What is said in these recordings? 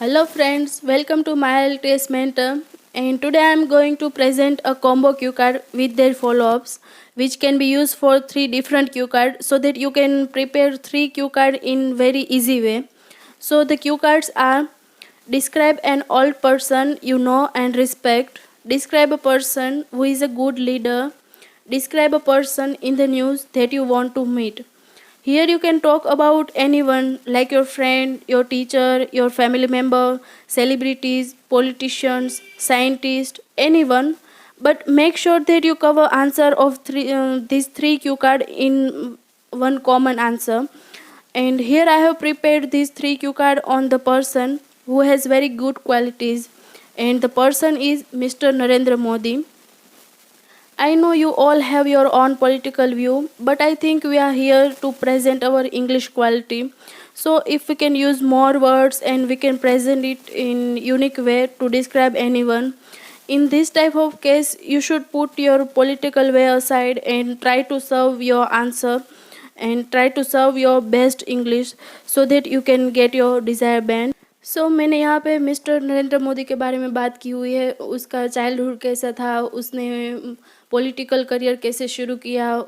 Hello friends, welcome to my LTS Mentor, and today I am going to present a combo cue card with their follow-ups which can be used for three different cue cards so that you can prepare three cue cards in very easy way. So the cue cards are: describe an old person you know and respect, describe a person who is a good leader, describe a person in the news that you want to meet. Here you can talk about anyone like your friend, your teacher, your family member, celebrities, politicians, scientists, anyone. But make sure that you cover answer of these three cue card in one common answer. And here I have prepared these three cue card on the person who has very good qualities. And the person is Mr. Narendra Modi. I know you all have your own political view, but I think we are here to present our English quality. So if we can use more words and we can present it in unique way to describe anyone, in this type of case you should put your political way aside and try to serve your answer and try to serve your best English so that you can get your desired band. मैंने यहाँ पे mister Narendra Modi के बारे में बात की हुई है। उसका चाइल्डहुड कैसा था, उसने पॉलिटिकल करियर कैसे शुरू किया,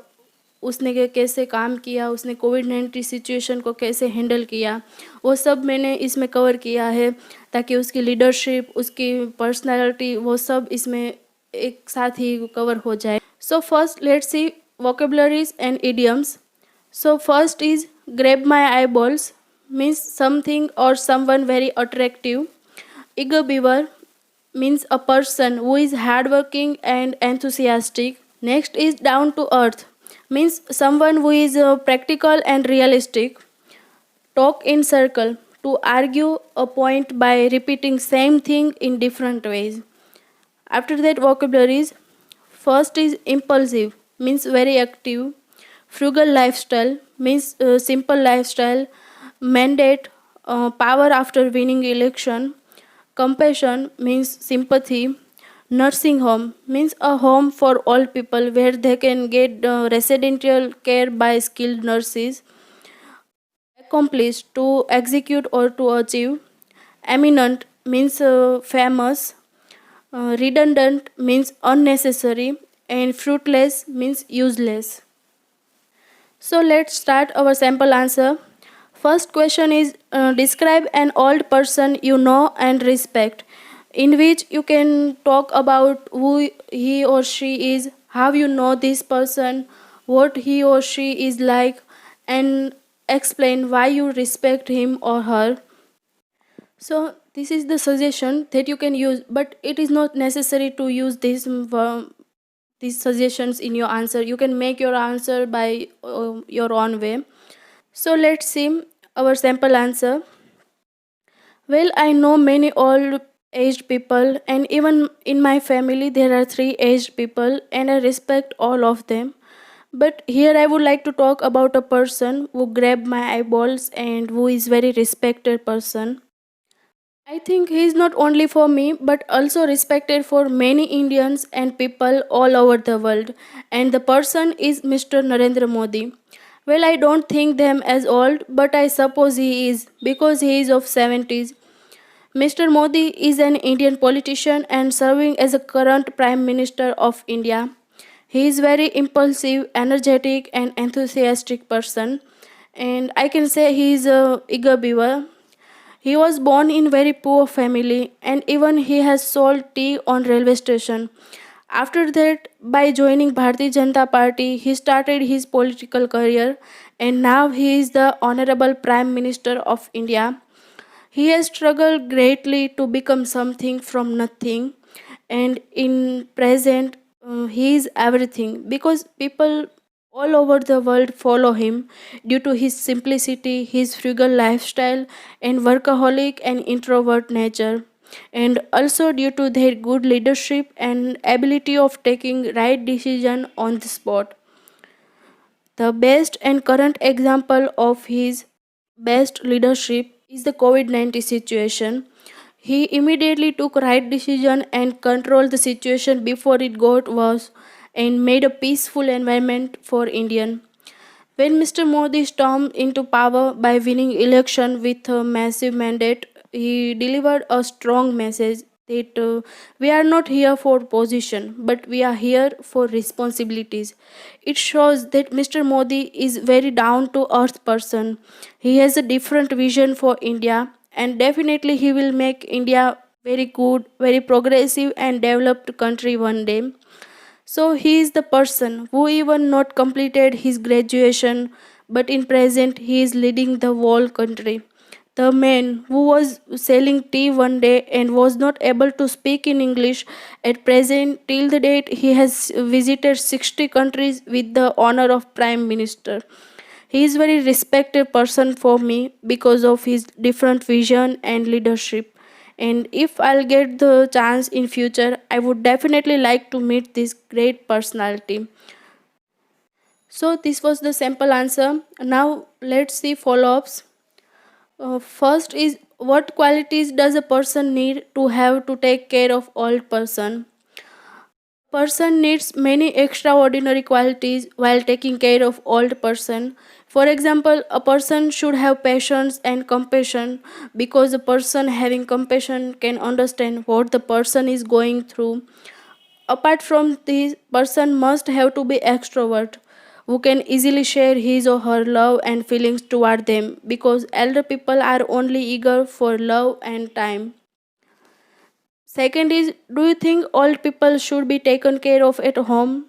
उसने कैसे काम किया, उसने कोविड-19 सिचुएशन को कैसे हैंडल किया, वो सब मैंने इसमें कवर किया है ताकि उसकी लीडरशिप, उसकी पर्सनालिटी वो सब इसमें एक साथ ही कवर हो जाए। First let's see vocabularies and idioms. First is grab my eyeballs means something or someone very attractive. Eager beaver means a person who is hardworking and enthusiastic. Next is down to earth means someone who is practical and realistic. Talk in circle to argue a point by repeating same thing in different ways. After that vocabularies, first is impulsive means very active. Frugal lifestyle means simple lifestyle. Mandate power after winning election. Compassion means sympathy. Nursing home means a home for all people where they can get residential care by skilled nurses. Accomplish to execute or to achieve. Eminent means famous. Redundant means unnecessary, and fruitless means useless. Let's start our sample answer. First question is describe an old person you know and respect, in which you can talk about who he or she is, how you know this person, what he or she is like, and explain why you respect him or her. This is the suggestion that you can use, but it is not necessary to use these suggestions in your answer. You can make your answer by your own way. Let's see our sample answer. Well, I know many old aged people, and even in my family there are three aged people, and I respect all of them. But here I would like to talk about a person who grabbed my eyeballs and who is very respected person. I think he is not only for me but also respected for many Indians and people all over the world, and the person is Mr. Narendra Modi. Well, I don't think them as old, but I suppose he is because he is of 70s. Mr. Modi is an Indian politician and serving as a current Prime Minister of India. He is very impulsive, energetic and enthusiastic person, and I can say he is a eager beaver. He was born in very poor family and even he has sold tea on railway station. After that, by joining Bharatiya Janata Party, he started his political career and now he is the Honorable Prime Minister of India. He has struggled greatly to become something from nothing, and in present he is everything because people all over the world follow him due to his simplicity, his frugal lifestyle, and workaholic and introvert nature, and also due to their good leadership and ability of taking right decision on the spot. The best and current example of his best leadership is the COVID-19 situation. He immediately took right decision and controlled the situation before it got worse and made a peaceful environment for Indian. When Mr. Modi stormed into power by winning election with a massive mandate, he delivered a strong message that we are not here for position, but we are here for responsibilities. It shows that Mr. Modi is very down to earth person. He has a different vision for India, and definitely he will make India very good, very progressive and developed country one day. So he is the person who even not completed his graduation, but in present he is leading the whole country. The man who was selling tea one day and was not able to speak in English, at present till the date he has visited 60 countries with the honor of Prime Minister. He is very respected person for me because of his different vision and leadership. And if I'll get the chance in future, I would definitely like to meet this great personality. So this was the simple answer. Now let's see follow-ups. First is, what qualities does a person need to have to take care of old person? Person needs many extraordinary qualities while taking care of old person. For example, a person should have patience and compassion, because a person having compassion can understand what the person is going through. Apart from this, person must have to be extrovert, who can easily share his or her love and feelings toward them, because elder people are only eager for love and time. Second is, do you think old people should be taken care of at home?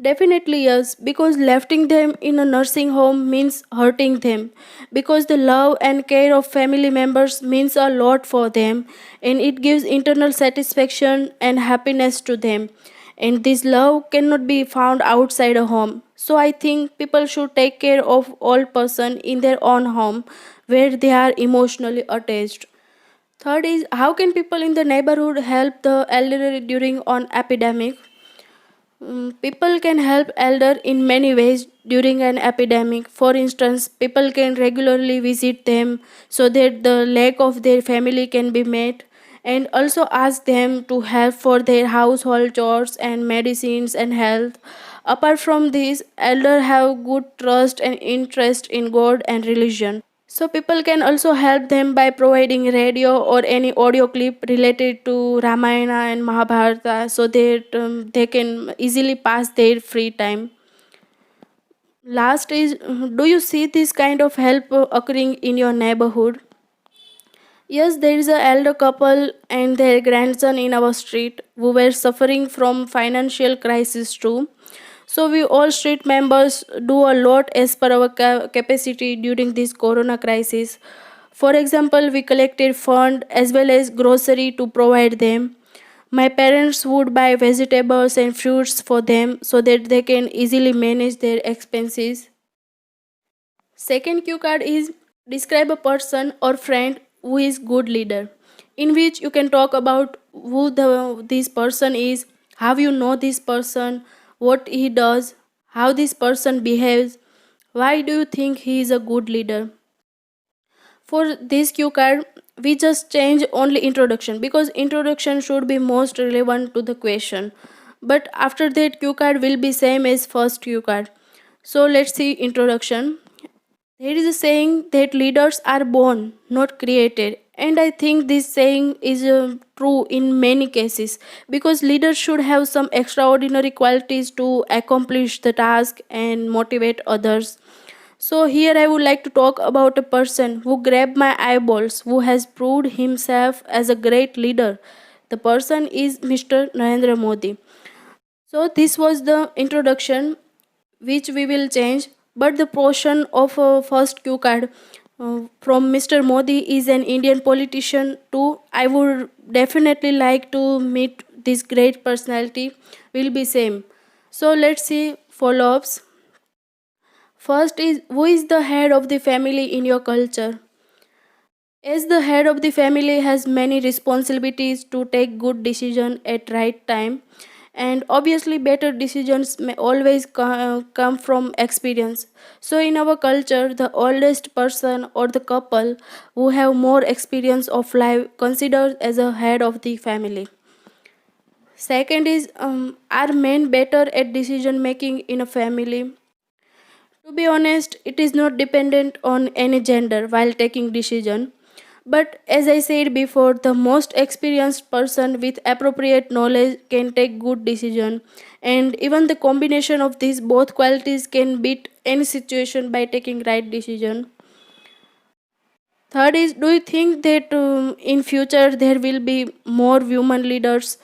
Definitely yes, because lefting them in a nursing home means hurting them. Because the love and care of family members means a lot for them, and it gives internal satisfaction and happiness to them. And this love cannot be found outside a home. So I think people should take care of all person in their own home where they are emotionally attached. Third is, how can people in the neighborhood help the elderly during an epidemic? People can help elder in many ways during an epidemic. For instance, people can regularly visit them so that the lack of their family can be met, and also ask them to help for their household chores and medicines and health. Apart from this, elders have good trust and interest in God and religion. So people can also help them by providing radio or any audio clip related to Ramayana and Mahabharata, so that they can easily pass their free time. Last is, do you see this kind of help occurring in your neighborhood? Yes, there is a elder couple and their grandson in our street who were suffering from financial crisis too. So we all street members do a lot as per our capacity during this corona crisis. For example, we collected fund as well as grocery to provide them. My parents would buy vegetables and fruits for them so that they can easily manage their expenses. Second cue card is, describe a person or friend who is good leader, in which you can talk about who this person is, how you know this person, what he does, how this person behaves, why do you think he is a good leader. For this cue card, we just change only introduction, because introduction should be most relevant to the question. But after that, cue card will be same as first cue card. So let's see introduction. There is a saying that leaders are born, not created. And I think this saying is true in many cases, because leaders should have some extraordinary qualities to accomplish the task and motivate others. So, here I would like to talk about a person who grabbed my eyeballs, who has proved himself as a great leader. The person is Mr. Narendra Modi. So, this was the introduction which we will change, but the portion of first cue card from Mr. Modi is an Indian politician too. I would definitely like to meet this great personality, will be same. So let's see follow-ups. First is, who is the head of the family in your culture? As the head of the family has many responsibilities to take good decision at right time, and obviously better decisions may always come from experience. So in our culture, the oldest person or the couple who have more experience of life considered as a head of the family. Second is, are men better at decision making in a family? To be honest, it is not dependent on any gender while taking decision, But as I said before, the most experienced person with appropriate knowledge can take good decision, and even the combination of these both qualities can beat any situation by taking right decision. Third is, do you think that in future there will be more women leaders?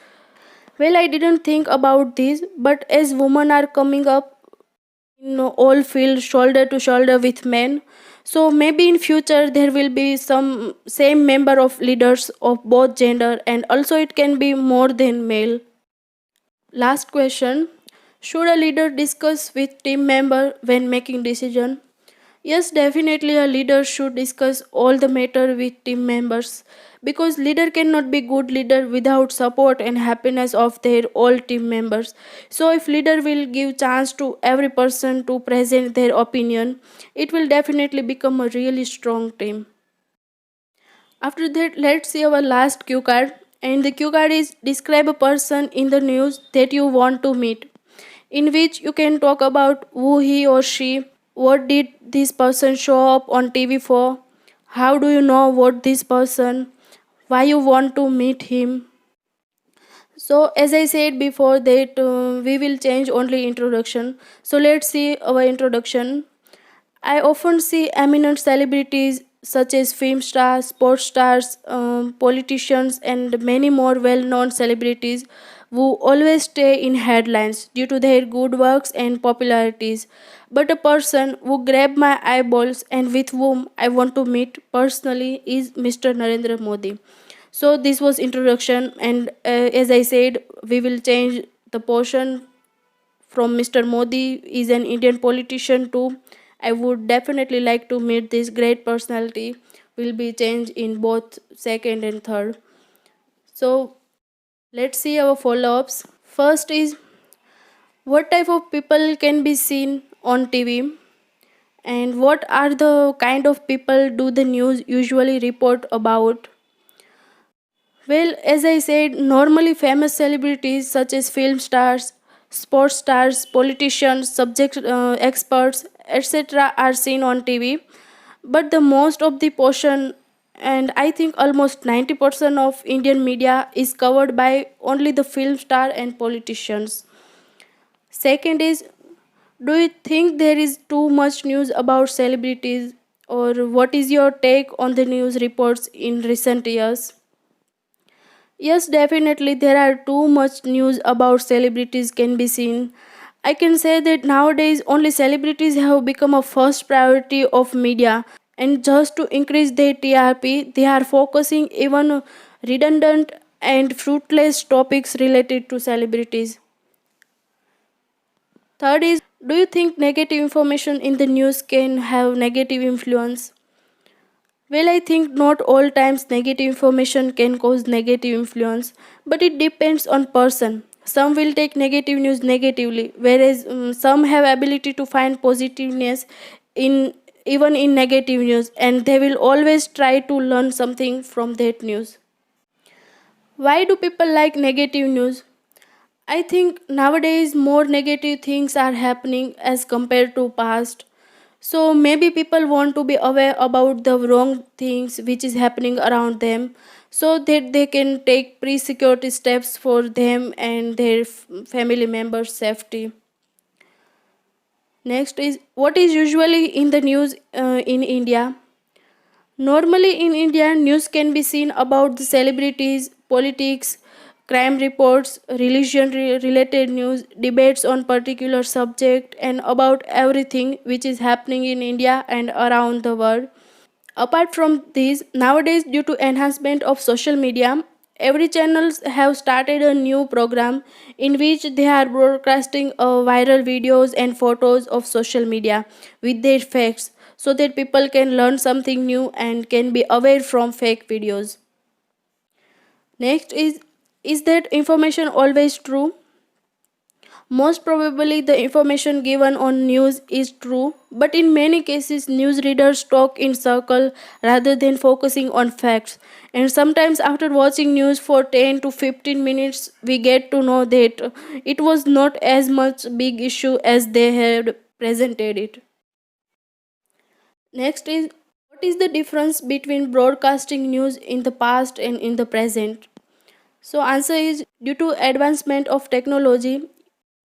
Well, I didn't think about this, but as women are coming up in all fields shoulder to shoulder with men, so maybe in future there will be some same member of leaders of both gender, and also it can be more than male. Last question: should a leader discuss with team member when making decision? Yes, definitely a leader should discuss all the matter with team members, because leader cannot be good leader without support and happiness of their all team members. So if leader will give chance to every person to present their opinion, it will definitely become a really strong team. After that, let's see our last cue card. And the cue card is, describe a person in the news that you want to meet, in which you can talk about who he or she, what did this person show up on TV for, how do you know what this person, why you want to meet him. So as I said before that we will change only introduction. So let's see our introduction. I often see eminent celebrities such as film stars, sports stars, politicians, and many more well known celebrities who always stay in headlines due to their good works and popularities. But a person who grabbed my eyeballs and with whom I want to meet personally is Mr. Narendra Modi. So this was introduction, and as I said, we will change the portion from Mr. Modi is an Indian politician too. I would definitely like to meet this great personality. Will be changed in both second and third. So let's see our follow-ups. First is, what type of people can be seen on TV, and what are the kind of people do the news usually report about? Well, as I said, normally famous celebrities such as film stars, sports stars, politicians, subject experts, etc., are seen on TV. But the most of the portion, and I think almost 90% of Indian media, is covered by only the film star and politicians. Second is, do you think there is too much news about celebrities, or what is your take on the news reports in recent years? Yes, definitely there are too much news about celebrities can be seen. I can say that nowadays only celebrities have become a first priority of media, and just to increase their TRP they are focusing even redundant and fruitless topics related to celebrities. Third is, do you think negative information in the news can have negative influence? Well, I think not all times negative information can cause negative influence, but it depends on person. Some will take negative news negatively, whereas some have ability to find positiveness in even in negative news, and they will always try to learn something from that news. Why do people like negative news? I think nowadays more negative things are happening as compared to past. So maybe people want to be aware about the wrong things which is happening around them, so that they can take pre-security steps for them and their family members' safety. Next is, what is usually in the news in India? Normally in India, news can be seen about the celebrities, politics, crime reports, religion related news, debates on particular subject, and about everything which is happening in India and around the world. Apart from these, nowadays due to enhancement of social media, every channels have started a new program in which they are broadcasting viral videos and photos of social media with their facts, so that people can learn something new and can be aware from fake videos. Next is that information always true? Most probably, the information given on news is true, but in many cases, news readers talk in circle rather than focusing on facts. And sometimes, after watching news for 10 to 15 minutes, we get to know that it was not as much big issue as they had presented it. Next is, What is the difference between broadcasting news in the past and in the present? So answer is due to advancement of technology,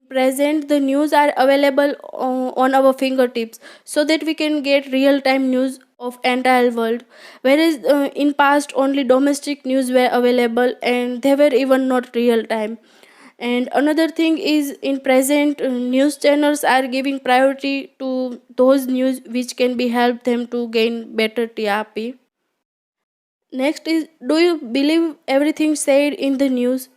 present the news are available on our fingertips so that we can get real time news of entire world, whereas in past only domestic news were available and they were even not real time. And another thing is in present news channels are giving priority to those news which can be help them to gain better TRP. Next is, do you believe everything said in the news?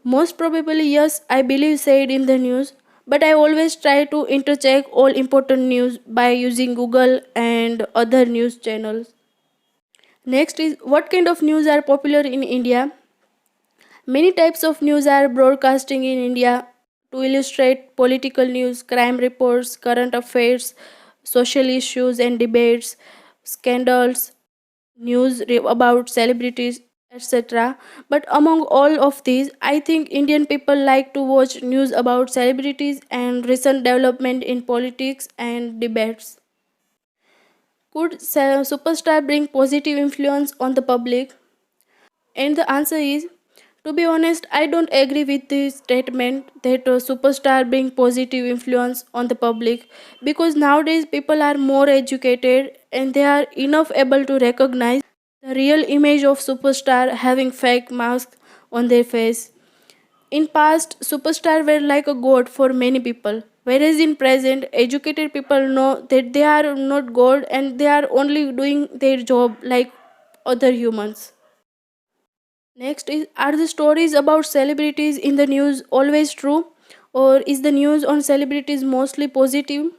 Most probably, yes, I believe said in the news, but I always try to intercheck all important news by using Google and other news channels. Next is, what kind of news are popular in India? Many types of news are broadcasting in India to illustrate political news, crime reports, current affairs, social issues and debates, scandals, about celebrities, etc. But among all of these, I think Indian people like to watch news about celebrities and recent development in politics and debates. Could superstar bring positive influence on the public? And the answer is, to be honest, I don't agree with the statement that a superstar bring positive influence on the public, because nowadays people are more educated and they are enough able to recognize the real image of superstar having fake masks on their face. In past, superstar were like a god for many people, whereas in present, educated people know that they are not god and they are only doing their job like other humans. Next is, are the stories about celebrities in the news always true, or is the news on celebrities mostly positive?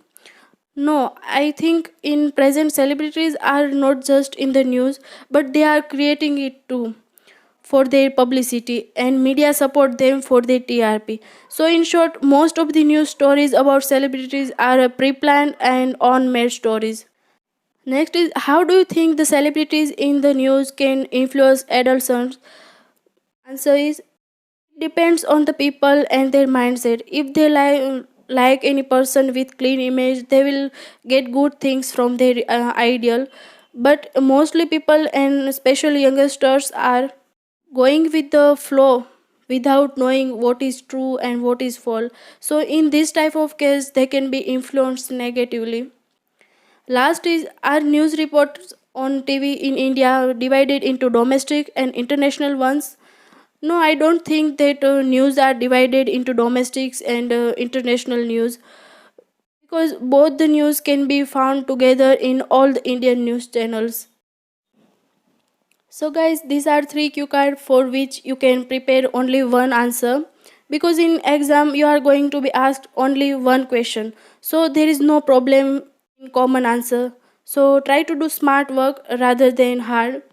No, I think in present celebrities are not just in the news, but they are creating it too for their publicity and media support them for their TRP. So in short, most of the news stories about celebrities are pre-planned and on-made stories. Next is, how do you think the celebrities in the news can influence adolescents? Answer is, depends on the people and their mindset. If they like any person with clean image, they will get good things from their ideal. But mostly people and especially youngsters are going with the flow without knowing what is true and what is false. So in this type of case, they can be influenced negatively. Last is, are news reports on TV in India divided into domestic and international ones? No, I don't think that news are divided into domestics and international news, because both the news can be found together in all the Indian news channels. So, guys, these are three cue cards for which you can prepare only one answer, because in exam you are going to be asked only one question. So, there is no problem in common answer. So, try to do smart work rather than hard.